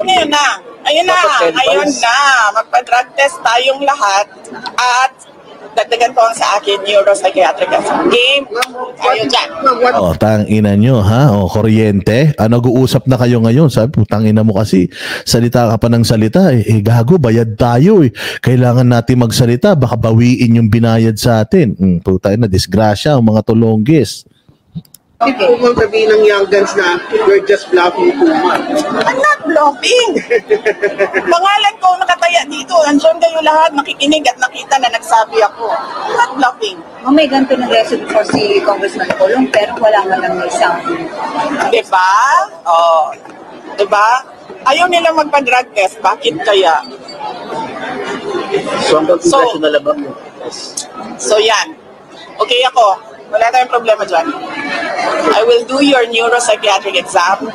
ngayon na. Ayun na. Magpa-drug test tayong lahat at dagdagan ko ang sa akin neuropsychiatric game. Ayun dyan. Tangina nyo, ha? Kuryente. Nag-uusap na kayo ngayon. Sabi, tangina mo kasi, salita ka pa ng salita. Gago, bayad tayo. Kailangan natin magsalita. Baka bawiin yung binayad sa atin. Putay na, disgrasya ang mga tulonggis. Okay. Kung sabihin ng young guns na you're just bluffing too much. I'm not bluffing. Pangalan ko nakataya dito. Andiyan kayo lahat nakikinig at nakita na nagsabi ako. I'm not bluffing. May ganito nag-resit for si Congressman Colong pero wala man lang isang. Diba? Diba? Ayaw nila magpa-drug test. Bakit kaya? So yan. Okay ako. Wala tayong problema dyan. I will do your neuropsychiatric exam.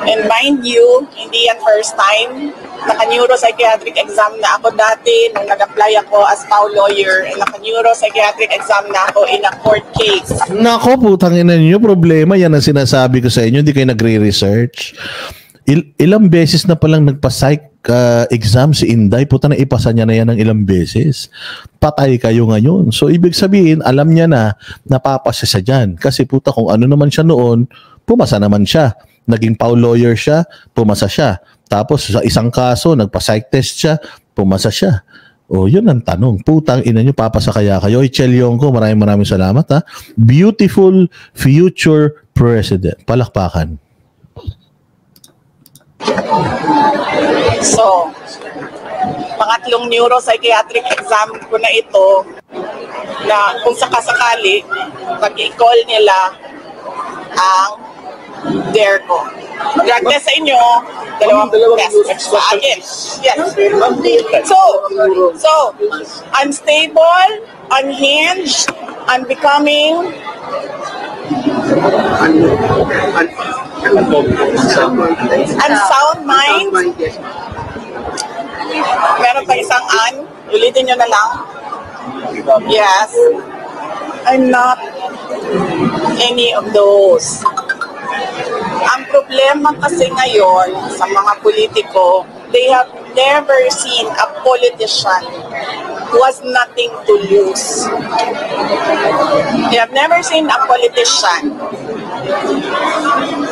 And mind you, hindi yan first time. Naka-neuropsychiatric exam na ako dati nung nag-apply ako as PAW lawyer. And naka-neuropsychiatric exam na ako in a court case. Nako, putang ina niyo, problema. Yan ang sinasabi ko sa inyo. Hindi kayo nagre-research. Ilang beses na palang nagpa-psych exam si Inday, puta na ipasa niya na yan ng ilang beses. Patay kayo ngayon. So, ibig sabihin, alam niya na napapasa siya dyan. Kasi puta, kung ano naman siya noon, pumasa naman siya. Naging PAW lawyer siya, pumasa siya. Tapos, sa isang kaso, nagpa-psych test siya, pumasa siya. O, yun ang tanong. Putang ina niyo, papasa kaya kayo? Chelyong ko, maraming salamat, ha. Beautiful future president. Palakpakan. So, pangatlong neuropsychiatric exam ko na ito na kung sakasakali, pag-i-call nila ang DARE ko. Drug test sa inyo, dalawang test sa akin. Yes. So, I'm stable, unhinged, I'm becoming and sound mind. Meron pa isang ulitin nyo na lang. Yes. I'm not any of those. Ang problema kasi ngayon sa mga politiko, they have never seen a politician who has nothing to lose. They have never seen a politician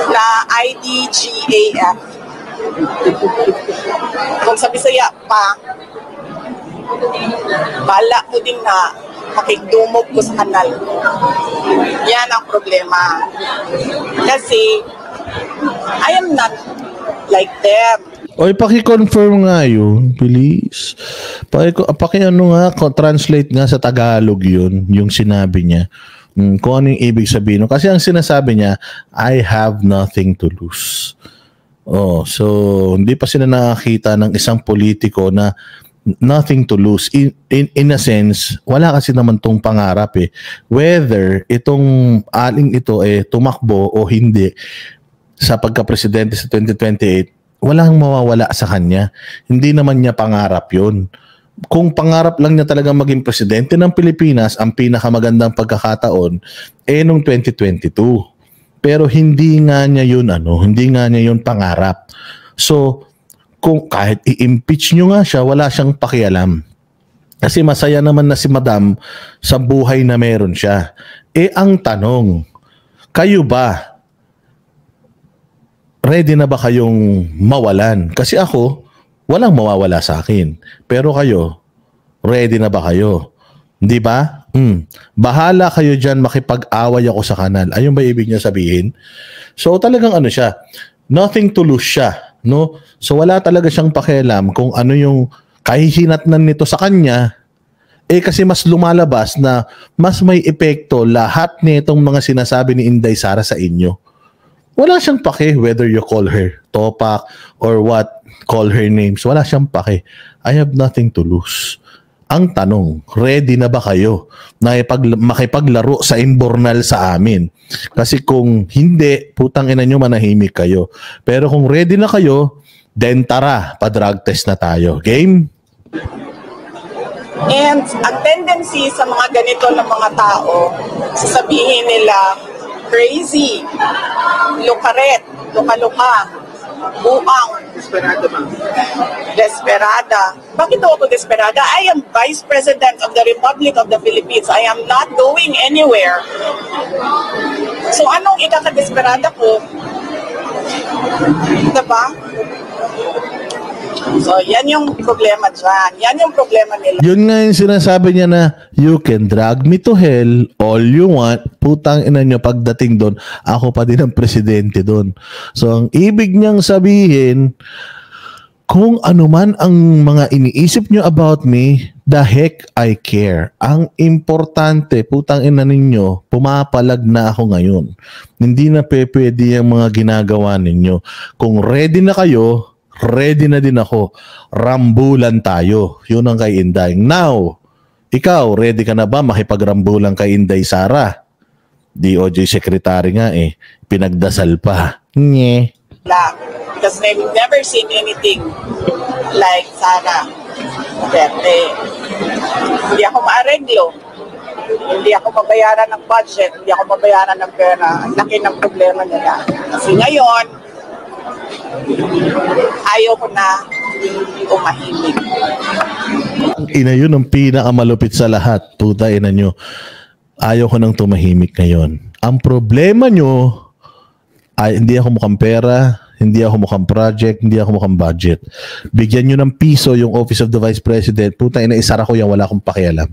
na IDGAF. Kung sa Bisaya pa, bala ko din na makigdumog ko sa kanal. Yan ang problema. Kasi, I am not like them. Oy, paki-confirm nga yun, please. Paki-ano nga, translate nga sa Tagalog yun, yung sinabi niya. Kung ano yung ibig sabihin. Kasi ang sinasabi niya, I have nothing to lose. Oh, so hindi pa sila nakakita ng isang politiko na nothing to lose. In a sense, wala kasi naman tong pangarap eh. Whether itong aling ito tumakbo o hindi sa pagka-presidente sa 2028, walang mawawala sa kanya. Hindi naman niya pangarap yun. Kung pangarap lang niya talagang maging presidente ng Pilipinas, ang pinakamagandang pagkakataon nung 2022. Pero hindi nga niya yun hindi nga niya yun pangarap. So, kung kahit i-impeach nyo nga siya, wala siyang pakialam. Kasi masaya naman na si Madam sa buhay na meron siya. Ang tanong, kayo ba, ready na ba kayong mawalan? Kasi ako, walang mawawala sa akin. Pero kayo, ready na ba kayo? Di ba? Bahala kayo dyan, makipag-away ako sa kanal. Ayun ba ibig niya sabihin? So talagang siya, nothing to lose siya. No? So wala talaga siyang pakialam kung ano yung kahihinatnan nito sa kanya. Kasi mas lumalabas na mas may epekto lahat nitong mga sinasabi ni Inday Sara sa inyo. Wala siyang pake whether you call her Topak or what, call her names. Wala siyang pake. I have nothing to lose. Ang tanong, ready na ba kayo na makipaglaro sa imbornal sa amin? Kasi kung hindi, putang ina nyo, manahimik kayo. Pero kung ready na kayo, then tara, pa-drug test na tayo. Game? And ang tendency sa mga ganito ng mga tao, sasabihin nila, crazy, lukaret, luka-luka. buang. Desperado, ma'am. Desperada. Bakit ako desperada? I am Vice President of the Republic of the Philippines. I am not going anywhere. So anong ikakadesperada ko? Diba? So yan yung problema dyan. Yan yung problema nila. Yun nga yung sinasabi niya na you can drag me to hell all you want. Putang ina nyo, pagdating doon, ako pa din ang presidente doon. So ang ibig niyang sabihin, kung ano man ang mga iniisip nyo about me, the heck I care. Ang importante, putang ina ninyo, pumapalag na ako ngayon. Hindi na pwede yung mga ginagawa ninyo. Kung ready na kayo, ready na din ako. Rambulan tayo. Yun ang kay Inday. Now, ikaw, ready ka na ba makipagrambulan kay Inday Sara? DOJ Secretary nga eh. Pinagdasal pa. Nye. Because they've never seen anything like Sara Duterte. Hindi ako maareglo. Hindi ako mabayaran ng budget. Hindi ako mabayaran ng pera. Ang laki ng problema nila. Kasi ngayon, ayaw ko na umahimik. Ang ina yun ang pinakamalupit sa lahat. Puta ina nyo. Ayaw ko nang tumahimik ngayon. Ang problema nyo ay hindi ako mukhang pera, hindi ako mukhang project, hindi ako mukhang budget. Bigyan nyo ng piso yung Office of the Vice President. Puta ina, isara ko yan, wala akong pakialam.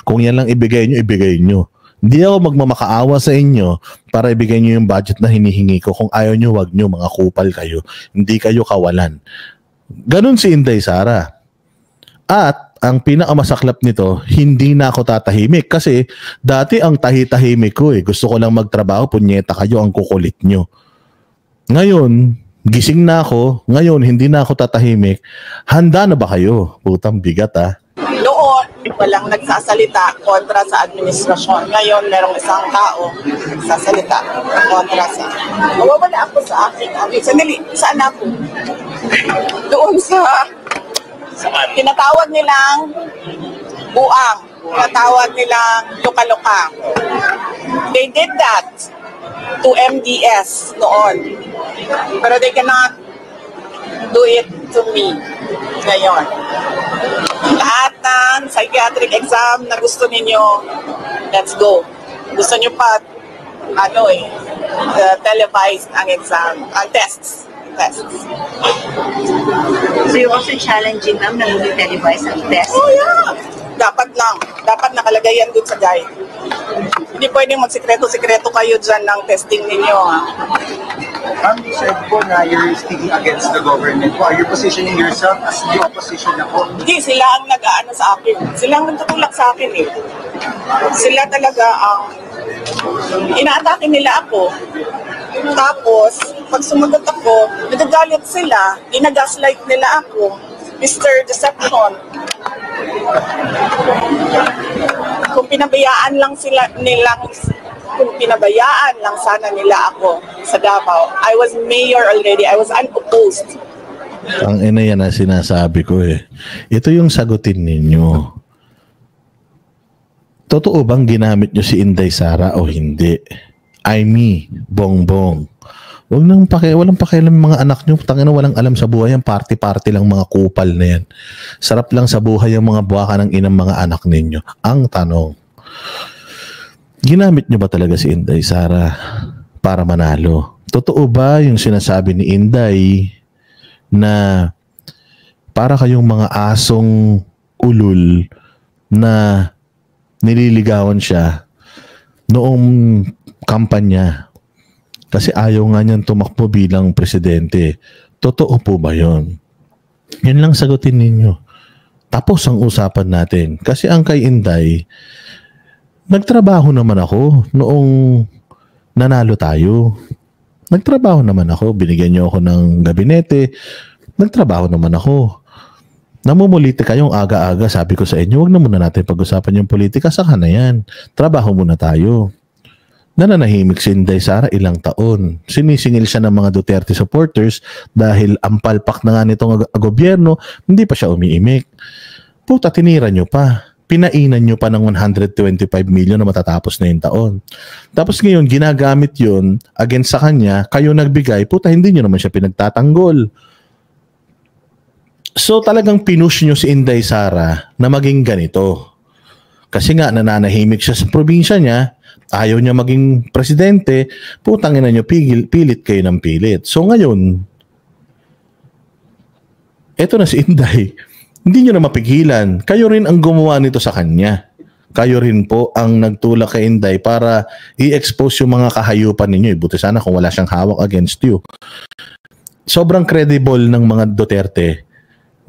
Kung yan lang ibigay nyo, ibigay nyo. Hindi ako magmamakaawa sa inyo para ibigay nyo yung budget na hinihingi ko. Kung ayaw nyo, wag nyo, mga kupal kayo. Hindi kayo kawalan. Ganun si Inday Sara. At ang pinakamasaklap nito, hindi na ako tatahimik. Kasi dati ang tahi-tahimik ko eh. Gusto ko lang magtrabaho, punyeta kayo, ang kukulit nyo. Ngayon, gising na ako. Ngayon, hindi na ako tatahimik. Handa na ba kayo? Putang bigat ah. Noon, walang nagsasalita kontra sa administrasyon. Ngayon, merong isang tao nagsasalita kontra sa... Mawawala ako sa akin. Sandali, saan ako? Doon sa... Tinatawag nilang buang. Tinatawag nilang luka-luka. They did that to MDS noon. Pero they cannot do it to me ngayon. Lahat ng psychiatric exam na gusto ninyo, let's go. Gusto nyo pa, televised ang exam, ang tests. So you're also challenging them na hindi televise ang test? Oh yeah! Dapat lang. Dapat nakalagay yan dun sa guide. Hindi pwedeng magsikreto-sikreto kayo dyan ng testing ninyo. Ha? Ma'am, you said po na you're speaking against the government. Are you positioning yourself as the opposition na po? Hindi, sila ang nag-aano sa akin. Sila ang nagtutulak sa akin eh. Sila talaga ang inaatake nila ako. Tapos, pag sumagot ako, nagagalit sila, ginagaslight nila ako. Mr. Deception. Kung pinabayaan lang sana nila ako sa Davao, I was mayor already. I was unopposed. Ang ina yan na sinasabi ko eh. Ito yung sagutin ninyo. Totoo bang ginamit nyo si Inday Sara o hindi? Bongbong. Walang pakialam mga anak nyo. Tangina, walang alam sa buhay. Ang party-party lang mga kupal na yan. Sarap lang sa buhay ang mga buwaka ng inang mga anak ninyo. Ang tanong, ginamit nyo ba talaga si Inday Sara para manalo? Totoo ba yung sinasabi ni Inday na para kayong mga asong ulul na nililigawan siya noong kampanya kasi ayaw nga niyan tumakbo bilang presidente? Totoo po ba yun? Yan lang sagutin ninyo. Tapos ang usapan natin. Kasi ang kay Inday, nagtrabaho naman ako noong nanalo tayo. Nagtrabaho naman ako. Binigyan niyo ako ng gabinete. Nagtrabaho naman ako. Namumuliti kayong aga-aga. Sabi ko sa inyo, wag na muna natin pag-usapan yung politika. Saka na yan. Trabaho muna tayo. Nananahimik si Inday Sara ilang taon. Sinisingil siya ng mga Duterte supporters dahil ang palpak na nga nitong gobyerno, hindi pa siya umiimik. Puta, tinira nyo pa. pinainan nyo pa ng 125 million na matatapos na yung taon. Tapos ngayon, ginagamit yun against sa kanya, kayo nagbigay, puta, hindi nyo naman siya pinagtatanggol. So talagang pinush nyo si Inday Sara na maging ganito. Kasi nga, nananahimik siya sa probinsya niya, ayaw niya maging presidente, putang ina nyo, pilit kayo ng pilit. So ngayon, eto na si Inday. Hindi nyo na mapigilan. Kayo rin ang gumawa nito sa kanya. Kayo rin po ang nagtulak kay Inday para i-expose yung mga kahayupan ninyo. Buti sana kung wala siyang hawak against you. Sobrang credible ng mga Duterte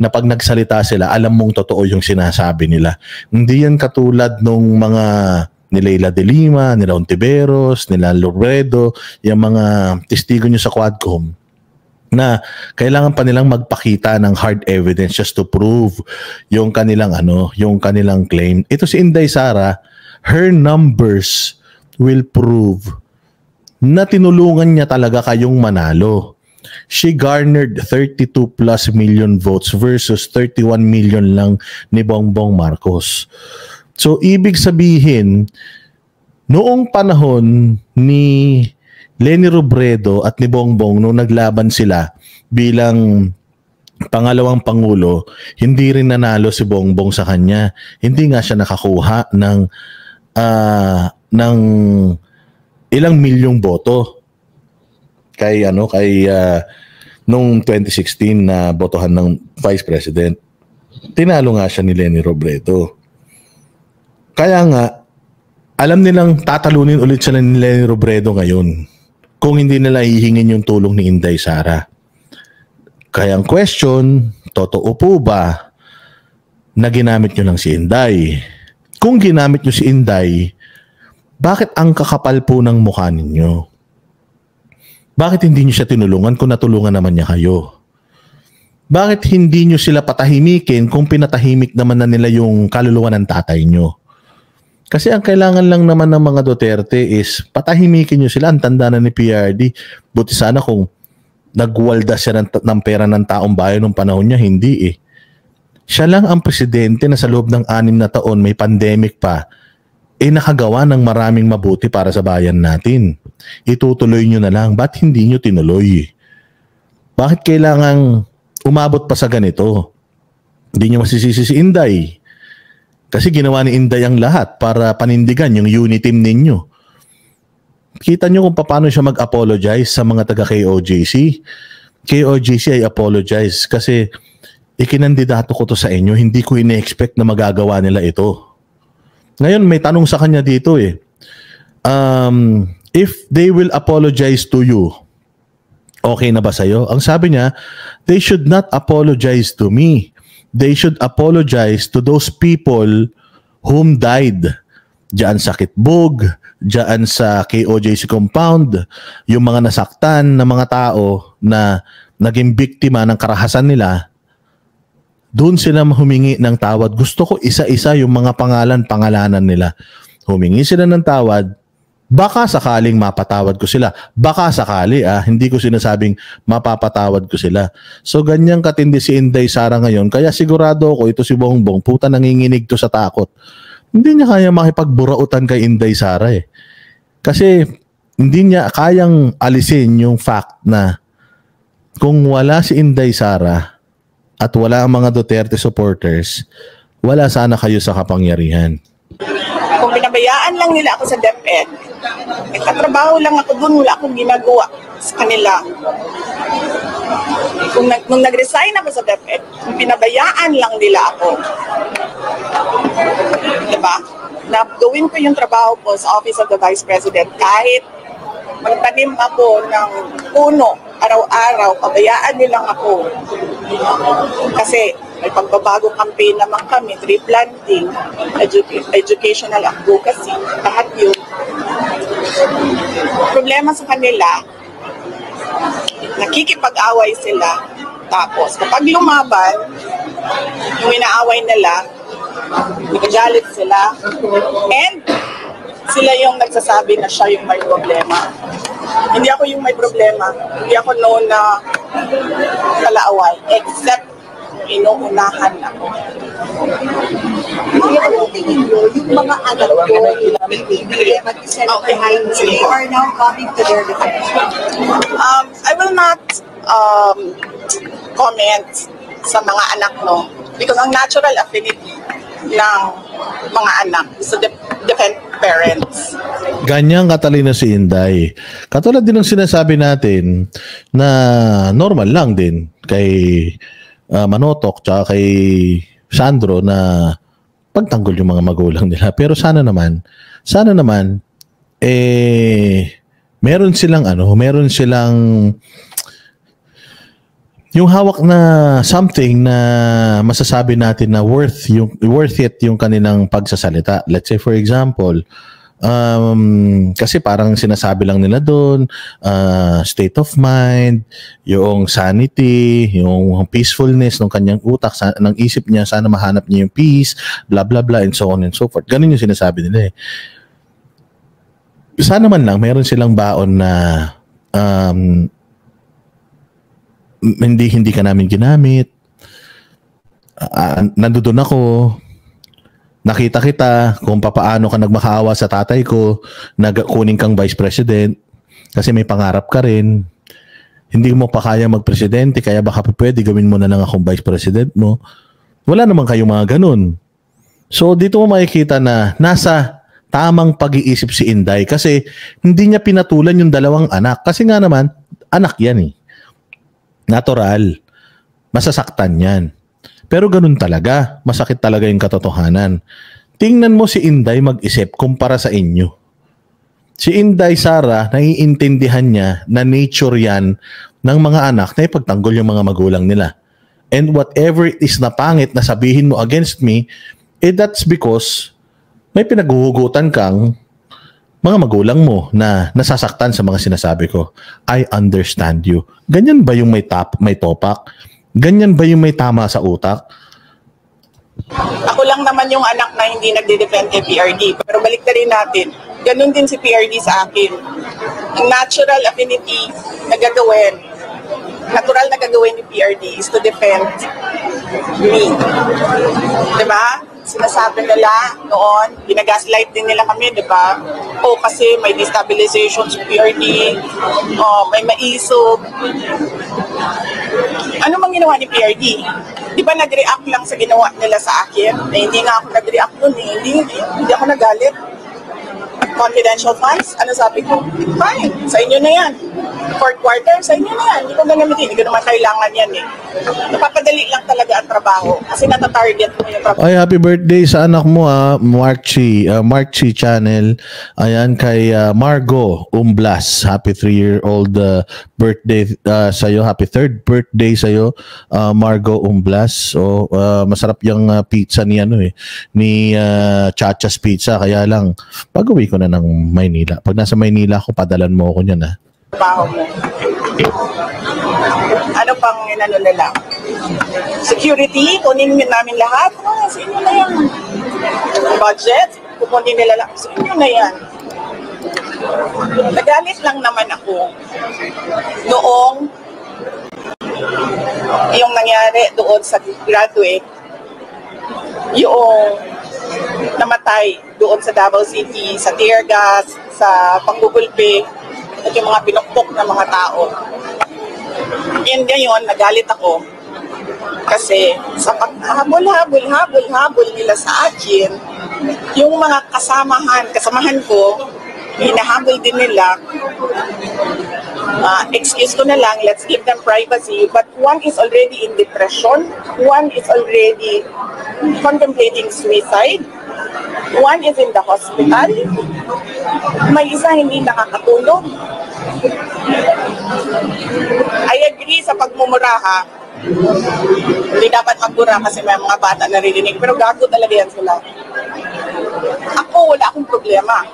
na pag nagsalita sila, alam mong totoo yung sinasabi nila. Hindi yan katulad nung mga ni Leila de Lima, ni Ontiveros, nila Loredo, yung mga testigo nyo sa Quadcom, na kailangan pa nilang magpakita ng hard evidence just to prove yung kanilang yung kanilang claim. Ito si Inday Sara, her numbers will prove na tinulungan niya talaga kayong manalo. She garnered 32 plus million votes versus 31 million lang ni Bongbong Marcos. So ibig sabihin, noong panahon ni Leni Robredo at ni Bongbong nung naglaban sila bilang pangalawang pangulo, hindi rin nanalo si Bongbong sa kanya. Hindi nga siya nakakuha ng ilang milyong boto kay nung 2016 na botohan ng Vice President. Tinalo nga siya ni Leni Robredo. Kaya nga, alam nilang tatalunin ulit sila ni Leni Robredo ngayon kung hindi nila hihingin yung tulong ni Inday Sara. Kaya ang question, totoo po ba na ginamit nyo lang si Inday? Kung ginamit nyo si Inday, bakit ang kakapal po ng mukha ninyo? Bakit hindi nyo siya tinulungan kung natulungan naman niya kayo? Bakit hindi nyo sila patahimikin kung pinatahimik naman na nila yung kaluluwa ng tatay nyo? Kasi ang kailangan lang naman ng mga Duterte is patahimikin nyo sila. Ang tanda na ni PRD. Buti sana kung nagwalda siya ng pera ng taong bayan nung panahon niya, hindi eh. Siya lang ang presidente na sa loob ng 6 na taon, may pandemic pa, nakagawa ng maraming mabuti para sa bayan natin. Itutuloy nyo na lang. Ba't hindi nyo tinuloy? Bakit kailangang umabot pa sa ganito? Hindi nyo masisisi si Inday. Kasi ginawa ni Inday ang lahat para panindigan yung unity team ninyo. Kita nyo kung paano siya mag-apologize sa mga taga-KOJC. KOJC ay apologize kasi ikinandidato ko to sa inyo. Hindi ko ine-expect na magagawa nila ito. Ngayon, may tanong sa kanya dito eh. If they will apologize to you, okay na ba sa'yo? Ang sabi niya, they should not apologize to me. They should apologize to those people whom died. Diyan sa Kitbog, diyan sa KOJC compound, yung mga nasaktan na mga tao na naging biktima ng karahasan nila, doon sila humingi ng tawad. Gusto ko isa-isa yung mga pangalanan nila. Humingi sila ng tawad. Baka sakaling mapatawad ko sila. Baka sakali, hindi ko sinasabing mapapatawad ko sila. So ganyang katindi si Inday Sara ngayon. Kaya sigurado ko ito si Bongbong, puta nanginginig to sa takot. Hindi niya kaya makipagburautan kay Inday Sara eh. Kasi hindi niya kayang alisin yung fact na kung wala si Inday Sara at wala ang mga Duterte supporters, wala sana kayo sa kapangyarihan. Kung binabayaan lang nila ako sa DepEd, nagtatrabaho lang ako doon, wala akong ginagawa sa kanila. Nung nag-resign ako sa DepEd, kung pinabayaan lang nila ako, diba? Na gawin ko yung trabaho ko sa Office of the Vice President, kahit magtanim ako ng puno, araw-araw, pabayaan nilang ako. Kasi may pagbabagong campaign naman kami, tree planting, educational advocacy, lahat yun. Problema sa kanila, nakikipag-away sila. Tapos, kapag lumaban, yung inaaway nila, nagagalit sila, and sila yung nagsasabi na siya yung may problema. Hindi ako yung may problema. Hindi ako known na kalaaway, except inuunahan ako. tingin nyo, yung mga anak ko, hindi mag-Senator Hines, they are now coming to their defense? I will not comment sa mga anak, no? Because ang natural affinity ng mga anak is to defend parents. Ganyang katalino si Inday. Katulad din ng sinasabi natin na normal lang din kay Manotok tsaka kay Sandro na pagtanggol yung mga magulang nila. Pero sana naman meron silang yung hawak na something na masasabi natin na worth it yung kanilang pagsasalita. Let's say for example, kasi parang sinasabi lang nila doon, state of mind, yung sanity, yung peacefulness ng kanyang utak, ng isip niya, sana mahanap niya yung peace, blah blah blah, and so on and so forth. Ganun yung sinasabi nila eh. Sana man lang meron silang baon na hindi ka namin ginamit, nandoon ako, nakita kita kung papaano ka nagmakaawa sa tatay ko, nagkunin kang vice president kasi may pangarap ka rin, hindi mo pa kaya magpresidente kaya baka pwede gawin mo na lang akong vice president mo. Wala naman kayong mga ganun. So dito mo makikita na nasa tamang pag-iisip si Inday kasi hindi niya pinatulan yung dalawang anak kasi nga naman anak yan eh. Natural. Masasaktan yan. Pero ganun talaga. Masakit talaga yung katotohanan. Tingnan mo si Inday mag-isip kumpara sa inyo. Si Inday Sara, naiintindihan niya na nature yan ng mga anak na ipagtanggol yung mga magulang nila. And whatever it is na pangit na sabihin mo against me, that's because may pinaghuhugutan kang mga magulang mo na nasasaktan sa mga sinasabi ko. I understand you. Ganyan ba yung may topak? Ganyan ba yung may tama sa utak? Ako lang naman yung anak na hindi nagde-defend kay PRD. Pero balik na rin natin, ganun din si PRD sa akin. Ang natural affinity na gagawin, natural na gagawin ni PRD is to defend me. Diba? Sinasabi nila noon, ginagaslight din nila kami, di ba? O kasi may destabilization sa PRD, may maisog. Ano mang ginawa ni PRD? Di ba nag-react lang sa ginawa nila sa akin? Hindi nga ako nag-react nun eh. Hindi ako nagalit. Confidential funds, ano sabi ko? Fine, sa inyo na yan. Fourth quarter, sa inyo na yan. Hindi ko gagamitin, hindi ko naman kailangan yan eh. Napapadali lang talaga ang trabaho kasi natatarget mo yung trabaho. Ay, happy birthday sa anak mo Mark Chi Channel. Ayan kay Margo Umblas. Happy 3-year-old birthday sa'yo. Happy 3rd birthday sa'yo, Margo Umblas. So, masarap yung pizza ni ni Chacha's Pizza. Kaya lang, pag-uwi ko na ng Maynila. Pag nasa Maynila ako, padalan mo ako niyan Trabaho mo. Ano pang inano nila? Security, kunin namin lahat. Sa inyo na yan. Budget, kukunin nila lang. Sa inyo na yan. Nagalit lang naman ako noong yung nangyari doon sa graduate, yung namatay doon sa Davao City, sa tear gas, sa panggugulpi, at yung mga pinukpok na mga tao. And ngayon, nagalit ako kasi sa paghabol-habol nila sa akin, yung mga kasamahan ko, hinahabol din nila. Excuse ko na lang, let's give them privacy. But one is already in depression, one is already contemplating suicide, one is in the hospital, may isa hindi nakakatulog. I agree sa pagmumura ha. Hindi dapat magmura kasi may mga bata naririnig, pero gago talaga yan sila. Ako, wala akong problema.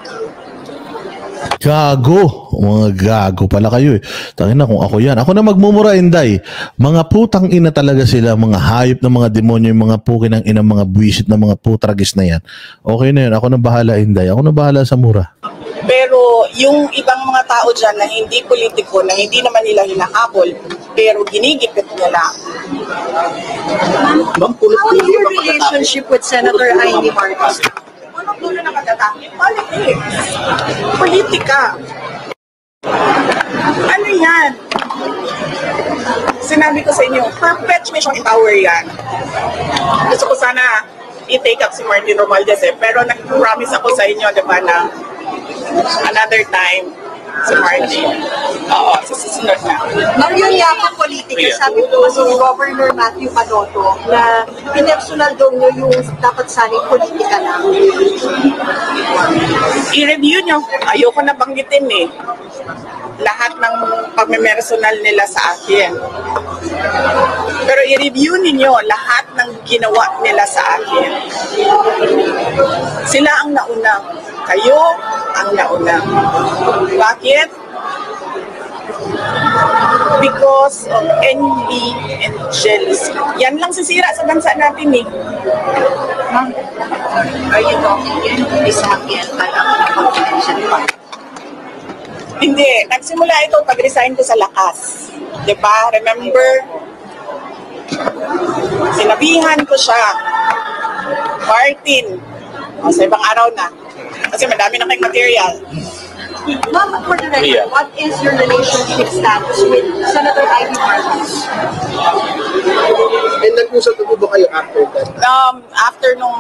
Gago. Mga gago pala kayo eh. Tangina kung ako yan. Ako na magmumura, Inday. Mga putang ina talaga sila. Mga hayop na mga demonyo. Yung mga pukin ng ina, mga buwisit na mga putragis na yan. Okay na yun. Ako na bahala, Inday. Ako na bahala sa mura. Pero yung ibang mga tao dyan na hindi politiko, na hindi naman nila hinahabol, pero ginigipit nila. How is your relationship with Senator Amy Marcos? Ano dulo na katatakit? Politics. Politika. Ano yan? Sinabi ko sa inyo, perpetuation in power yan. Gusto ko sana i-take up si Martin Romualdez pero nag-promise ako sa inyo, di ba, na another time si Martin. Oo, sa susunod na. Ma'am, yung yakang politika, sabi ko kasi ni Governor Matthew Padoto na pinersonal daw nyo yung dapat sanay politika lang. I-review nyo. Ayoko na banggitin eh. Lahat ng pagmemersonal nila sa akin. Pero i-review ninyo lahat ng ginawa nila sa akin. Sila ang nauna. Kayo ang nauna. Bakit? Because of envy and jealousy. Yan lang sisira sa bansa natin eh. Ma'am, are you talking in sa akin para confidential pa? Hindi. Nagsimula ito pag-resign ko sa lakas. Diba? Remember? Sinabihan ko siya. Martin. O, sa ibang araw na. Kasi madami na kayong material. Ma'am, for the record, what is your relationship status with Senator Amy Marcos? And nag-usap na po ba kayo after that? After nung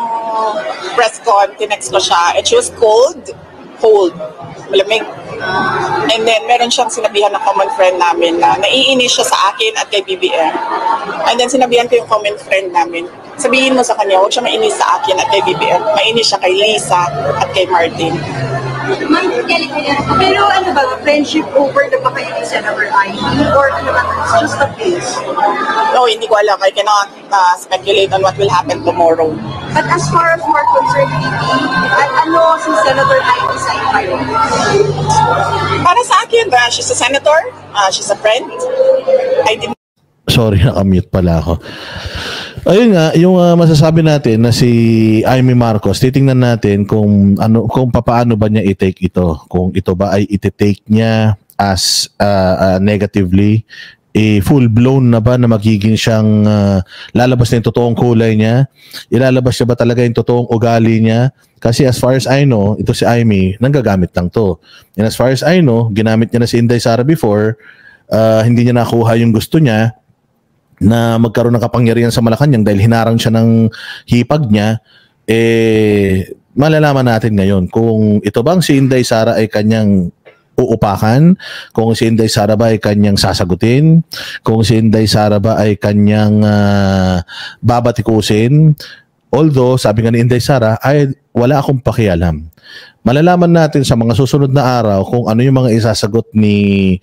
press con, tinext ko siya. And she was cold. Malamig. And then, meron siyang sinabihan ng common friend namin na naiinis siya sa akin at kay BBM. And then, sinabihan ko yung common friend namin, sabihin mo sa kanya, huwag siya mainis sa akin at kay BBM. Mainis siya kay Lisa at kay Martin. Ma'am, pero ano ba, friendship over na ba kayo ni Senator Amy? Or ano ba, it's just a face? No, hindi ko alam. I cannot speculate on what will happen tomorrow. But as far as more concerned, ano si Senator Amy sa inyo? Para sa akin, she's a senator, she's a friend. Sorry, nakamute pala ako. Ayun nga, yung masasabi natin na si Amy Marcos, titingnan natin kung paano ba niya i-take ito. Kung ito ba ay i-take niya as negatively, full-blown na ba na magiging siyang lalabas na yung totoong kulay niya? Ilalabas niya ba talaga yung totoong ugali niya? Kasi as far as I know, ito si Amy, nanggagamit lang to. And as far as I know, ginamit niya na si Inday Sara before, hindi niya nakuha yung gusto niya, na magkaroon ng kapangyarihan sa Malacanang dahil hinarang siya ng hipag niya, malalaman natin ngayon kung ito bang si Inday Sara ay kanyang uupakan, kung si Inday Sara ba ay kanyang sasagutin, kung si Inday Sara ba ay kanyang babatikusin. Although, sabi nga ni Inday Sara, ay wala akong pakialam. Malalaman natin sa mga susunod na araw kung ano yung mga isasagot ni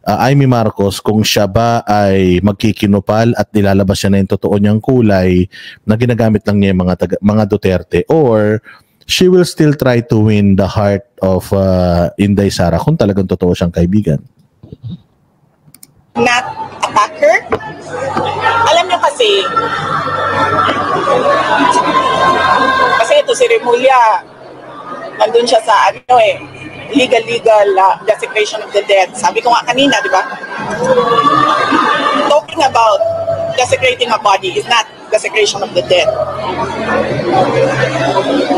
Amy Marcos, kung siya ba ay magkikinupal at nilalabas siya na yung totoo niyang kulay na ginagamit lang niya yung mga Duterte, or she will still try to win the heart of Inday Sara kung talagang totoo siyang kaibigan. Not attack her? Alam niyo kasi ito si Remulla, nandun siya sa legal desecration of the dead. Sabi ko nga kanina, di ba? Talking about desecrating a body is not desecration of the dead.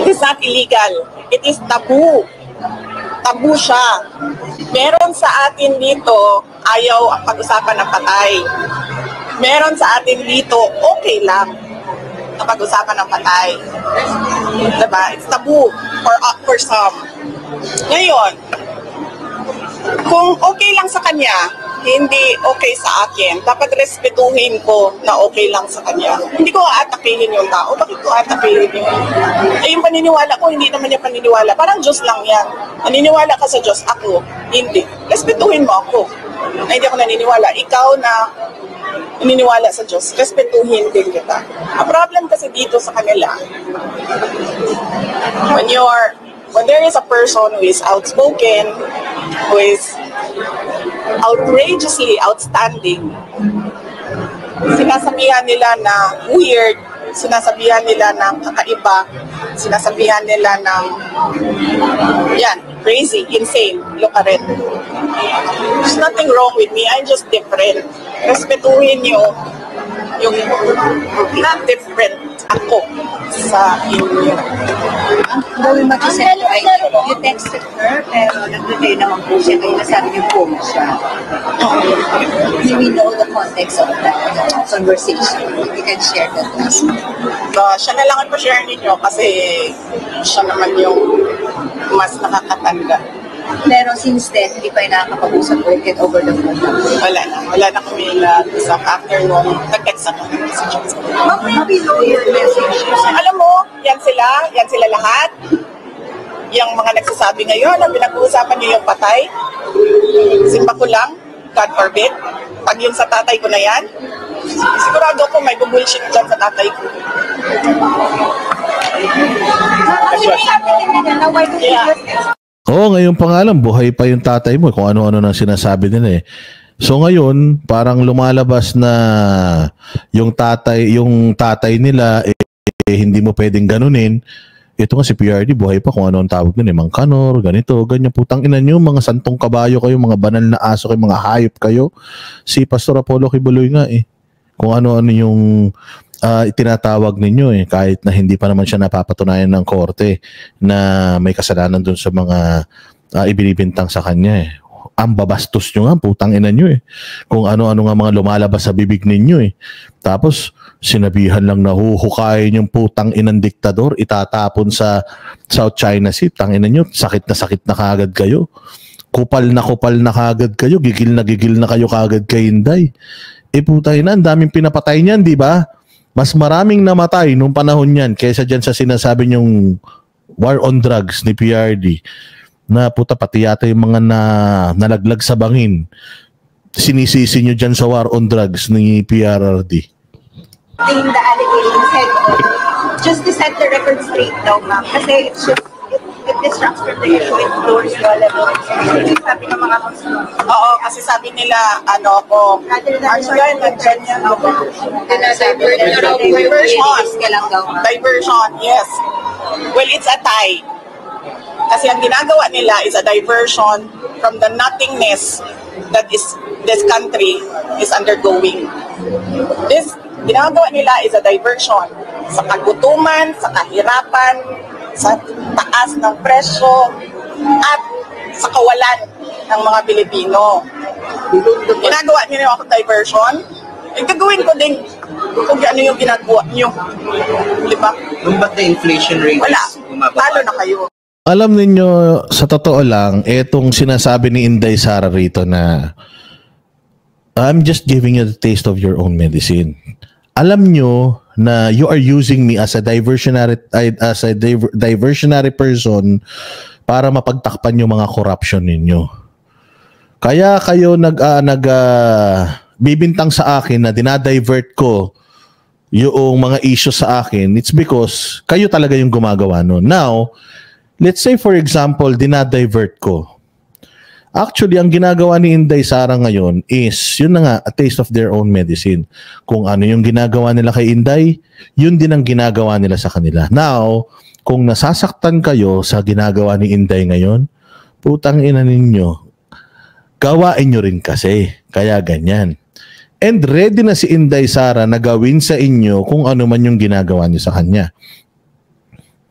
It is not illegal. It is taboo. Tabu siya. Meron sa atin dito, ayaw ang pag-usapan ng patay. Meron sa atin dito, okay lang na pag-usapan ng patay. Diba? It's taboo for some. Ngayon, kung okay lang sa kanya, hindi okay sa akin, dapat respetuhin ko na okay lang sa kanya. Hindi ko aatakihin yung tao. Bakit ko aatakihin yun? Yung paniniwala ko, hindi naman yung paniniwala. Parang Diyos lang yan. Naniniwala ka sa Diyos, ako. Hindi. Respetuhin mo ako. Na hindi ako naniniwala. Ikaw na naniniwala sa Diyos, respetuhin din kita. Ang problem kasi dito sa kanila, when there is a person who is outspoken, who is outrageously outstanding, sinasabihan nila na weird, sinasabihan nila ng kakaiba, sinasabihan nila ng, yan, crazy, insane, look at it. There's nothing wrong with me, I'm just different. Respetuhin niyo yung not different ako sa inyo. Gawin mag-isento ay you texted her pero nag-reply naman po siya kaya nasabi niyo po siya. Do we know the context of that conversation? You can share that with us. Siya na lang ang share ninyo kasi siya naman yung mas nakakatanda. Pero since then, hindi pa yung nakakapag-usap or get over the phone. Wala na kami nag-usap after nung nag-text ako. Ma'am, maybe know your message. Alam mo, yan sila lahat. Yung mga nagsasabi ngayon, ang pinag-uusapan niyo yung patay. Simba ko lang, God forbid. Pag yung sa tatay ko na yan, sigurado ko may bubullshit dyan sa tatay ko. Yeah. Oo, ngayon pa nga lang, buhay pa yung tatay mo. Kung ano-ano nang sinasabi nila eh. So ngayon, parang lumalabas na yung tatay nila, hindi mo pwedeng ganunin. Ito nga si PRD, buhay pa kung ano ang tawag nila. Mang kanor, ganito, ganyan. Putang ina nyo, mga santong kabayo kayo, mga banal na aso kayo, mga hayop kayo. Si Pastor Apollo Kibuloy nga eh. Kung ano-ano yung itinatawag ninyo eh, kahit na hindi pa naman siya napapatunayan ng korte na may kasalanan dun sa mga ibinibintang sa kanya eh. Ang babastos nyo nga, putang ina nyo eh. Kung ano-ano nga mga lumalabas sa bibig ninyo eh. Tapos, sinabihan lang na huhukayin yung putang inang diktador, itatapon sa South China Sea. Tangina nyo, sakit na kagad kayo. Kupal na kagad kayo, gigil na kayo kagad kay Inday. Eh putang ina, ang daming pinapatay niyan, di ba? Mas maraming namatay nung panahon niyan kaysa dyan sa sinasabi niyong war on drugs ni PRD. Na puta, pati yata yung mga nalaglag sa bangin. Sinisisi niyo dyan sa war on drugs ni PRD. The allegations head on, just to set the record straight daw, ma'am. Kasi it distracts from the issue, it lowers the level of security. Sabi ng mga consumer. Oo, kasi sabi nila, diversion, yes. Well, it's a tie. Kasi ang ginagawa nila is a diversion from the nothingness that this country is undergoing. This ginagawa nila is a diversion sa kagutuman, sa kahirapan, sa taas ng presyo, at sa kawalan ng mga Pilipino. Ginagawa nila ako diversion, gagawin ko din kung ano yung ginagawa nyo. Di ba? Nung ba't the inflation rate Wala. is bumababa? Talo na kayo. Alam ninyo, sa totoo lang, etong sinasabi ni Inday Sara rito na I'm just giving you the taste of your own medicine. Alam nyo na you are using me as a diversionary person para mapagtakpan yung mga corruption ninyo. Kaya kayo bibintang sa akin na dinadivert ko yung mga issues sa akin. It's because kayo talaga yung gumagawa nun. Now, let's say for example, dinadivert ko. Actually, ang ginagawa ni Inday Sara ngayon is, yun na nga, a taste of their own medicine. Kung ano yung ginagawa nila kay Inday, yun din ang ginagawa nila sa kanila. Now, kung nasasaktan kayo sa ginagawa ni Inday ngayon, putang ina ninyo, gawain nyo rin kasi. Kaya ganyan. And ready na si Inday Sara na gawin sa inyo kung ano man yung ginagawa niyo sa kanya.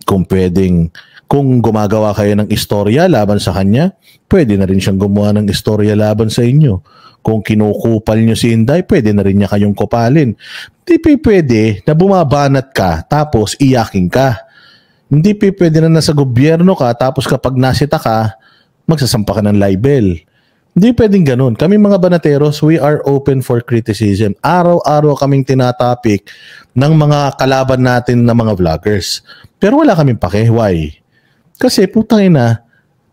Kung pwedeng, kung gumagawa kayo ng istorya laban sa kanya, pwede na rin siyang gumawa ng istorya laban sa inyo. Kung kinukupal nyo si Inday, pwede na rin niya kayong kupalin. Hindi pwede na bumabanat ka tapos iyakin ka. Hindi pwede na nasa gobyerno ka tapos kapag nasita ka, magsasampa ka ng libel. Hindi pwedeng ganun. Kami mga banateros, we are open for criticism. Araw-araw kaming tinatapik ng mga kalaban natin na mga vloggers. Pero wala kaming pake. Why? Kasi putang ina,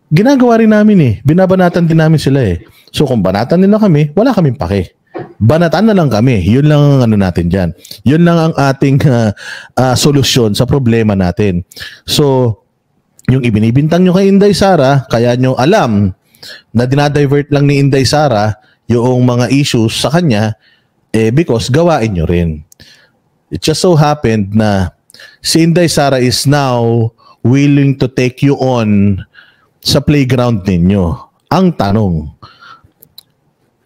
ginagawa rin namin eh. Binabanatan din namin sila eh. So kung banatan nila kami, wala kaming pake. Banatan na lang kami. Yun lang ang ano natin dyan. Yun lang ang ating solusyon sa problema natin. So, yung ibinibintang nyo kay Inday Sara, kaya nyo alam na dinadivert lang ni Inday Sara yung mga issues sa kanya, because gawain nyo rin. It just so happened na si Inday Sara is now willing to take you on sa playground ninyo. Ang tanong,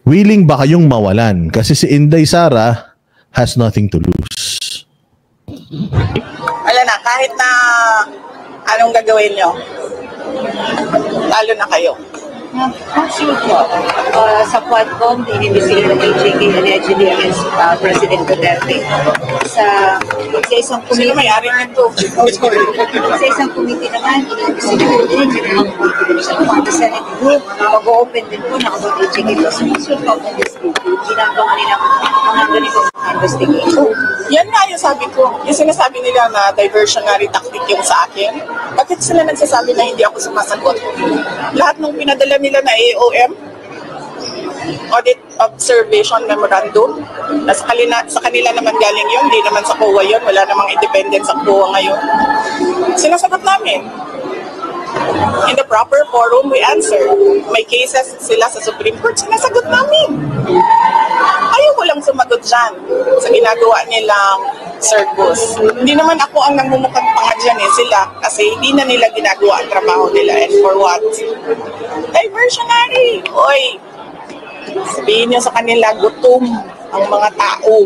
willing ba kayong mawalan? Kasi si Inday Sara has nothing to lose. Wala na, kahit na anong gagawin nyo, lalo na kayo. Sure po. Sa Quadcom, inimbestigahan ng AJK allegedly against President Duterte. Sa isang Sino committee, may-ari nito? sa isang committee naman, inimbestigahan din yung mga Senate group. Mag-open din po ng about AJK. So, sure po ng this group. Ginagawa nila mga ganitong investigation. Yan nga yung sabi ko. Yung sinasabi nila na diversionary tactic yung sa akin. Bakit sila nagsasabi na hindi ako sumasagot? Lahat ng pinadala nila na AOM, Audit Observation Memorandum, na sa kanila naman galing yun, hindi naman sa COA yun, wala namang independence sa COA ngayon. Sinasagot namin. In the proper forum, we answer. May cases sila sa Supreme Court, sinasagot namin. Ayaw ko lang sumagot dyan sa ginagawa nilang circus. Hindi naman ako ang nagmumukhang panga dyan sila kasi hindi na nila ginagawa ang trabaho nila. And for what? Diversionary. Oy, sabihin niyo sa kanila, gutom ang mga tao.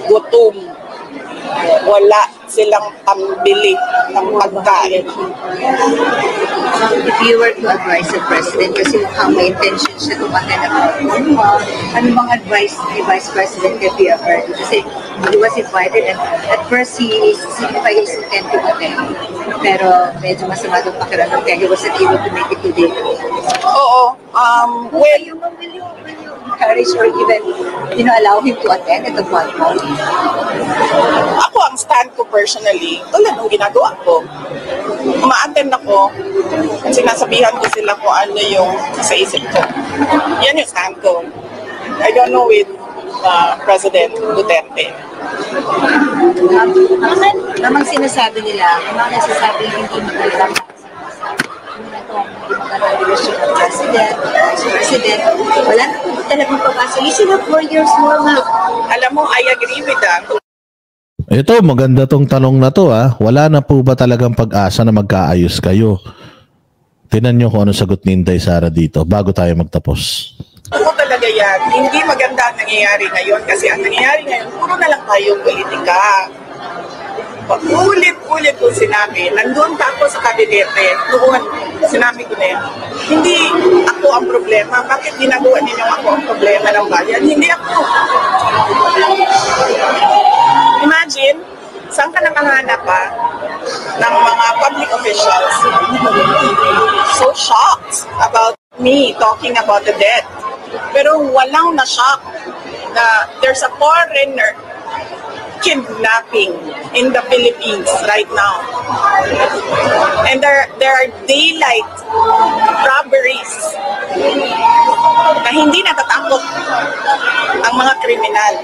Gutom. Wala silang pambili ng pagkain. If you were to advise the President, kasi mukhang may intention siya tumahan na ano bang advice ni Vice President kay PFR? Kasi he was invited and at first he signified his intent to attend. Pero medyo masama doon pakiramdam kaya he wasn't able to make it today. Oo. Will you encourage or even allow him to attend at the Quadcom? Ako, ang stand ko personally, tulad ng ginagawa ko. Uma-attend ako at sinasabihan ko sila kung ano yung sa isip ko. Yan yung stand ko. I don't know with President Duterte. Namang sinasabi nila, namang nagsasabi hindi magandang President, wala na po talagang pag-asa. You should have 4 years more, ma'am. Alam mo, I agree with that. Ito, maganda tong tanong na to Wala na po ba talagang pag-asa na magkaayos kayo? Tingnan nyo kung ano sagot ni Inday Sara dito bago tayo magtapos. Ako talaga yan. Hindi maganda ang nangyayari ngayon kasi ang nangyayari ngayon, puro na lang tayong politika. Ulit-ulit ko sinabi, nandun pa ako sa kabinete, doon, sinabi ko na yan. Hindi ako ang problema. Bakit ginagawa ninyo ako ang problema ng bayan? Hindi ako. Imagine, saan ka nakahanap ng mga public officials so shocked about me talking about the debt. Pero walang na-shock na there's a foreigner kidnapping in the Philippines right now. And there are daylight robberies na hindi natatakot ang mga kriminal.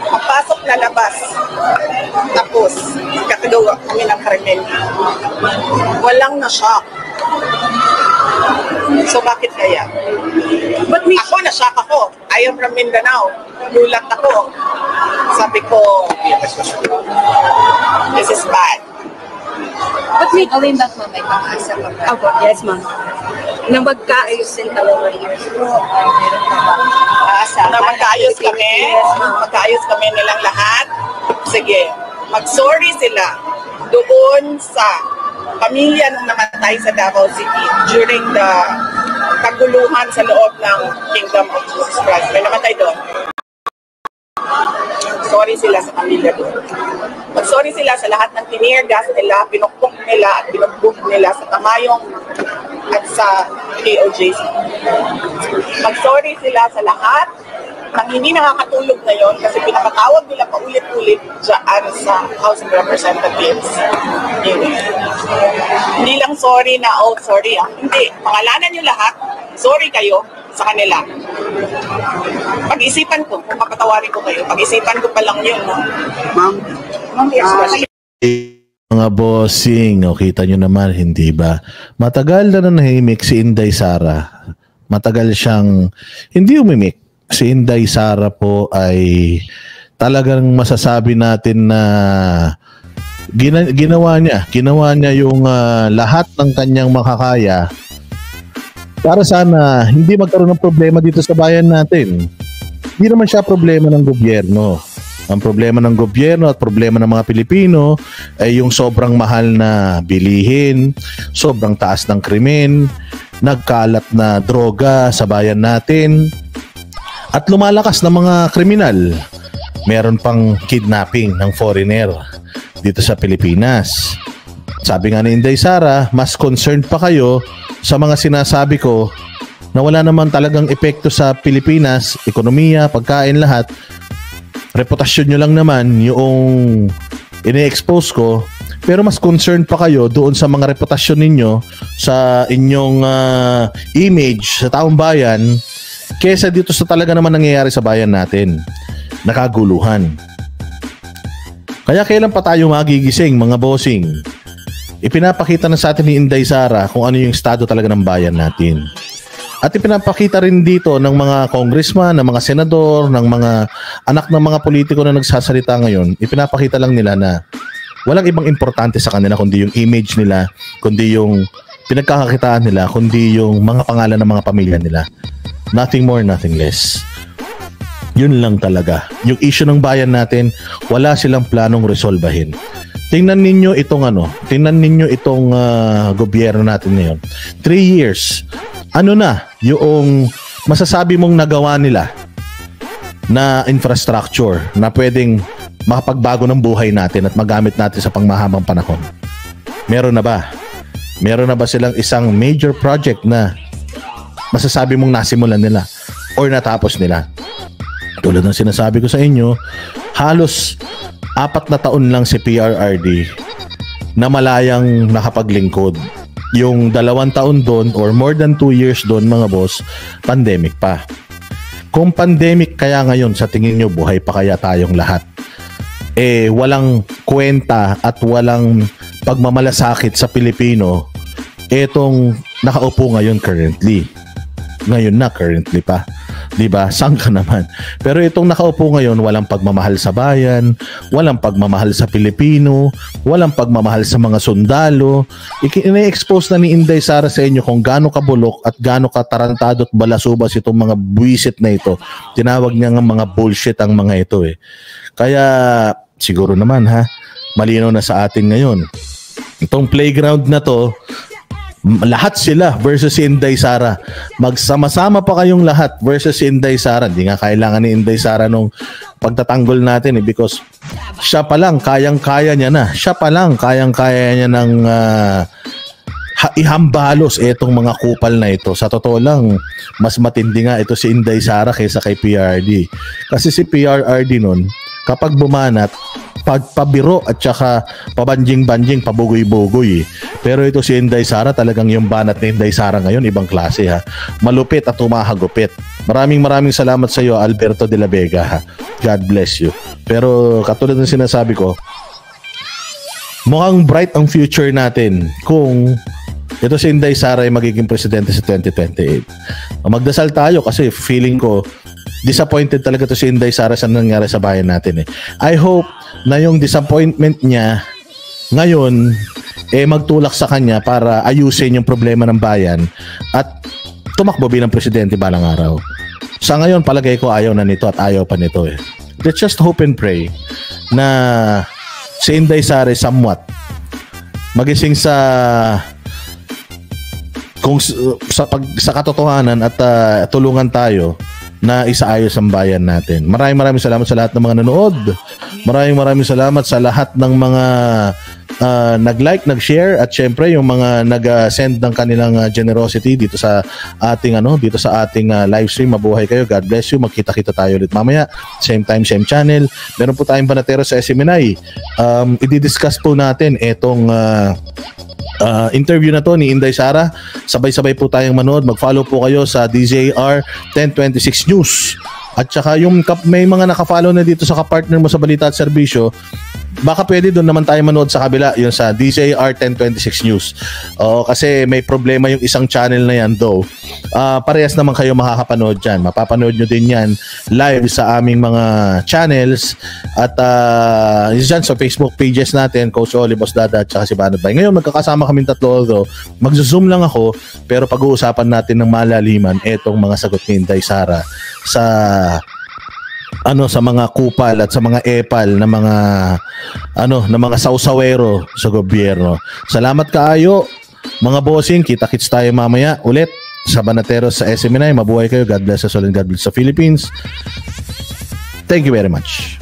Papasok na labas. Tapos, kakagawa kami ng krimen. Walang na-shock. So, bakit kaya? Ako, na-shock ako. I am from Mindanao. Gulat ako. Sabi ko, this is bad. But may gawin ba po may pag-asa pa ba? Opo, yes ma'am. Na Magkaayos din talaga years po. Meron pa ba? na magkaayos kami nilang lahat. Sige, mag-sorry sila doon sa pamilya nung namatay sa Davao City during the kaguluhan sa loob ng Kingdom of Jesus Christ. May namatay doon. Sorry sila sa pamilya doon. Mag-sorry sila sa lahat ng tinirgas nila, pinukpok nila at binugbog nila sa Tamayong at sa KOJC. Mag-sorry sila sa lahat ng hindi nakakatulog ngayon kasi pinapatawag nila paulit-ulit dyan sa House of Representatives. Hindi lang sorry na, oh sorry Hindi, pangalanan nyo lahat, sorry kayo sa kanila. Pag-isipan ko, kung papatawarin ko kayo, pag-isipan ko pa lang yun. No? Ma'am, Mga bossing, kita nyo naman, hindi ba? Matagal na nahimik si Inday Sara. Matagal siyang hindi umimik. Si Inday Sara po ay talagang masasabi natin na ginawa niya yung lahat ng kanyang makakaya para sana hindi magkaroon ng problema dito sa bayan natin. Hindi naman siya problema ng gobyerno. Ang problema ng gobyerno at problema ng mga Pilipino ay yung sobrang mahal na bilihin, sobrang taas ng krimen, nagkalat na droga sa bayan natin, at lumalakas na mga kriminal. Meron pang kidnapping ng foreigner dito sa Pilipinas. Sabi nga ni Inday Sara, mas concerned pa kayo sa mga sinasabi ko na wala naman talagang epekto sa Pilipinas, ekonomiya, pagkain, lahat. Reputasyon nyo lang naman yung ine-expose ko, pero mas concerned pa kayo doon sa mga reputasyon ninyo, sa inyong image sa taong bayan, kesa dito sa talaga naman nangyayari sa bayan natin. Nakaguluhan. Kaya kailan pa tayo magigising, mga bossing? Ipinapakita na sa atin ni Inday Sara kung ano yung estado talaga ng bayan natin. At ipinapakita rin dito ng mga congressman, ng mga senador, ng mga anak ng mga politiko na nagsasalita ngayon, ipinapakita lang nila na walang ibang importante sa kanila kundi yung image nila, kundi yung pinagkakakitaan nila, kundi yung mga pangalan ng mga pamilya nila. Nothing more, nothing less. Yun lang talaga. Yung issue ng bayan natin, wala silang planong resolbahin. Tingnan ninyo itong gobyerno natin ngayon. 3 years. Ano na yung masasabi mong nagawa nila na infrastructure na pwedeng makapagbago ng buhay natin at magamit natin sa pangmahabang panahon? Meron na ba? Meron na ba silang isang major project na masasabi mong nasimulan nila or natapos nila? Tulad ng sinasabi ko sa inyo, halos 4 na taon lang si PRRD na malayang nakapaglingkod. Yung 2 taon doon or more than 2 years doon, mga boss, pandemic pa. Kung pandemic kaya ngayon, sa tingin nyo buhay pa kaya tayong lahat? Walang kwenta at walang pagmamalasakit sa Pilipino etong nakaupo ngayon currently. Ngayon na currently pa. Diba? Saan ka naman? Pero itong nakaupo ngayon, walang pagmamahal sa bayan, walang pagmamahal sa Pilipino, walang pagmamahal sa mga sundalo. Ine-expose na ni Inday Sara sa inyo kung gaano kabulok at gaano katarantado at balasubas itong mga buwisit na ito. Tinawag niya ng mga bullshit ang mga ito Kaya siguro naman malinaw na sa atin ngayon. Itong playground na to, lahat sila versus si Inday Sara. Magsama-sama pa kayong lahat versus si Inday Sara. Hindi nga kailangan ni Inday Sara nung pagtatanggol natin because siya pa lang kayang-kaya niya na. Siya pa lang kayang-kaya niya ng ihambalos itong mga kupal na ito. Sa totoo lang, mas matindi nga ito si Inday Sara kaysa kay PRRD. Kasi si PRRD nun, kapag bumanat, pagpabiro at saka pabanjing-banjing, pabugoy-bugoy. Pero ito si Inday Sara, talagang yung banat ni Inday Sara ngayon, ibang klase Malupit at humahagupit. Maraming salamat sa iyo, Alberto de la Vega God bless you. Pero katulad ng sinasabi ko, mukhang bright ang future natin kung ito si Inday Sara ay magiging presidente sa 2028. Magdasal tayo kasi feeling ko disappointed talaga to si Inday Sara sa nangyari sa bayan natin I hope na yung disappointment niya ngayon magtulak sa kanya para ayusin yung problema ng bayan at tumakbo bilang presidente balang araw. Sa ngayon palagay ko ayaw na nito at ayaw pa nito Let's just hope and pray na si Inday Sara somewhat magising sa katotohanan at tulungan tayo na isaayos ang bayan natin. Maraming salamat sa lahat ng mga nanood. Maraming salamat sa lahat ng mga nag-like, nag-share at syempre yung mga nag-send ng kanilang generosity dito sa ating live stream. Mabuhay kayo. God bless you. Magkita-kita tayo ulit mamaya. Same time, same channel. Meron po tayong banatero sa SMNI. I-discuss po natin itong interview na to ni Inday Sara. Sabay-sabay po tayong manood. Mag-follow po kayo sa DZR 1026 News. At saka yung may mga naka-follow na dito sa kapartner mo sa Balita at Serbisyo, baka pwede doon naman tayo manood sa kabila, yung sa DZR 1026 News. Oo, kasi may problema yung isang channel na yan though. Parehas naman kayo makakapanood dyan. Mapapanood nyo din yan live sa aming mga channels at dyan sa Facebook pages natin, Coach Oli, Boss Dada at saka si Banod Bay. Ngayon magkakasama kaming tatlo though. Mag-zoom lang ako pero pag-uusapan natin ng malaliman etong mga sagot ni Inday Sara sa sa mga kupal at sa mga epal na mga na mga sausawero sa gobyerno. Salamat kaayo mga bossing, kita-kits tayo mamaya ulit sa Banateros sa SMNI. Mabuhay kayo. God bless us all and God bless the Philippines. Thank you very much.